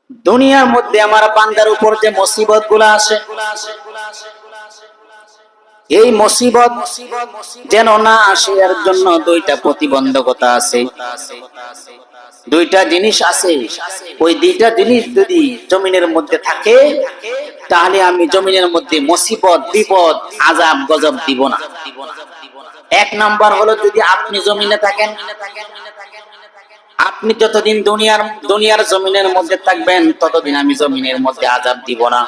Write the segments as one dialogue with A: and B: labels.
A: দুনিয়ার মধ্যে আমার বান্দার উপর যে মুসিবত গুলা আসে, এই মুসিবত যেন না আসে এর জন্য দুইটা প্রতিবন্ধকতা আছে, দুইটা জিনিস আছে। ওই দুইটা জিনিস যদি জমিনের মধ্যে থাকে তাহলে আমি জমিনের মধ্যে মুসিবত, বিপদ, আযাব গজব দিব না। এক নাম্বার হলো, যদি আপনি জমিনে থাকেন, আপনি যতদিন দুনিয়ার জমিনের মধ্যে থাকবেন ততদিন আমি জমিনের মধ্যে আযাব দিব না।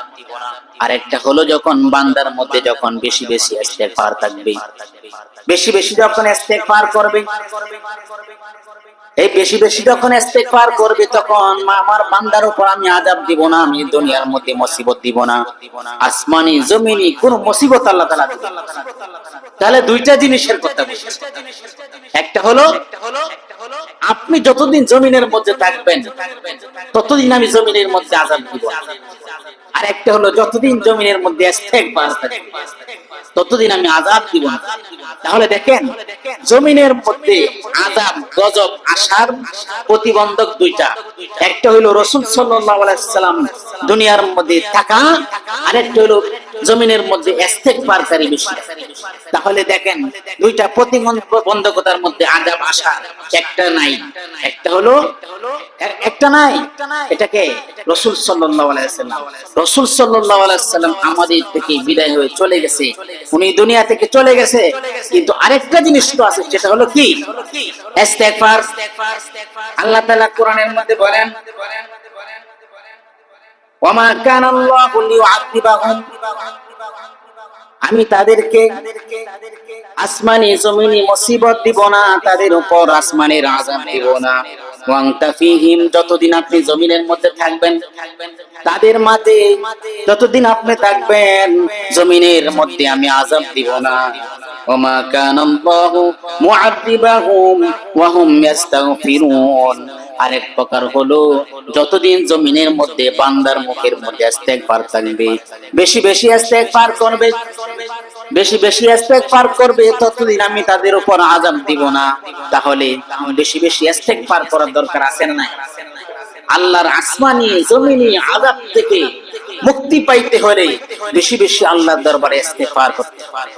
A: আরেকটা হলো, যখন বান্দার মধ্যে যখন বেশি বেশি ইস্তেগফার থাকবে, বেশি বেশি যখন ইস্তেগফার করবে, এই বেশি বেশি যখন ইস্তেগফার করবে তখন আমার বান্দার উপর আমি আযাব দিব না, আমি দুনিয়ার মধ্যে মুসিবত দিব না। আসমানি জমিনি কোন মুসিবত আল্লাহ তাআলা দিবেন না। তাহলে দুইটা জিনিসের কথা বলছি। একটা হলো, আপনি যতদিন জমিনের মধ্যে থাকবেন ততদিন আমি জমিনের মধ্যে আযাব দিব। আর একটা হলো, যতদিন জমিনের মধ্যে ইস্তেগফার থাকবে ততদিন আমি আযাব দিব না। তাহলে দেখেন, জমিনের মধ্যে আযাব গজব আসার প্রতিবন্ধক দুইটা। একটা হলো রাসূল সাল্লাল্লাহু আলাইহি ওয়াসাল্লাম দুনিয়ার মধ্যে থাকা, আর একটা হলো জমিনের মধ্যে ইস্তেগফারকারী বেশি। তাহলে দেখেন, দুইটা প্রতিবন্ধকতার মধ্যে আযাব আসা একটা নাই, একটা হলো একটা নাই। এটাকে রাসূল সাল্লাল্লাহু আলাইহি ওয়াসাল্লাম, রাসূল সাল্লাল্লাহু আলাইহি ওয়াসাল্লাম আমাদের থেকে বিদায় হয়ে চলে গেছে, উনি দুনিয়া থেকে চলে গেছে, কিন্তু আরেকটা জিনিস তো আছে, সেটা হলো কি? ইস্তেগফার। আল্লাহ তাআলা কোরআনের মধ্যে বলেন, ওয়ামা কানাল্লাহু লিউআযিবাহুম, আমি তাদেরকে আসমানি জমিনি মুসিবত দিব না, তাদের উপর আসমানের আযাব দিব না। ওয়ান্তা ফীহিম, যতদিন আপনি জমিনের মধ্যে থাকবেন, তাদের মাঝে যতদিন আপনি থাকবেন জমিনের মধ্যে আমি আযাব দিব না। ওমা কানাল্লাহু মুআযিবাহুম ওয়া হুম ইস্তাগফিরুন। আরেক প্রকার হলো, যতদিন জমিনের মধ্যে বান্দার মুখের মধ্যে ইস্তেগফার থাকবে, বেশি বেশি ইস্তেগফার করবে, বেশি বেশি ইস্তেগফার করবে, ততদিন আমি তাদের উপর আযাব দিব না। তাহলে বেশি বেশি ইস্তেগফার করার দরকার আছে না নাই? আল্লাহর আসমানি জমিনি আযাব থেকে মুক্তি পাইতে হলে বেশি বেশি আল্লাহর দরবারে ইস্তেগফার করতে হবে।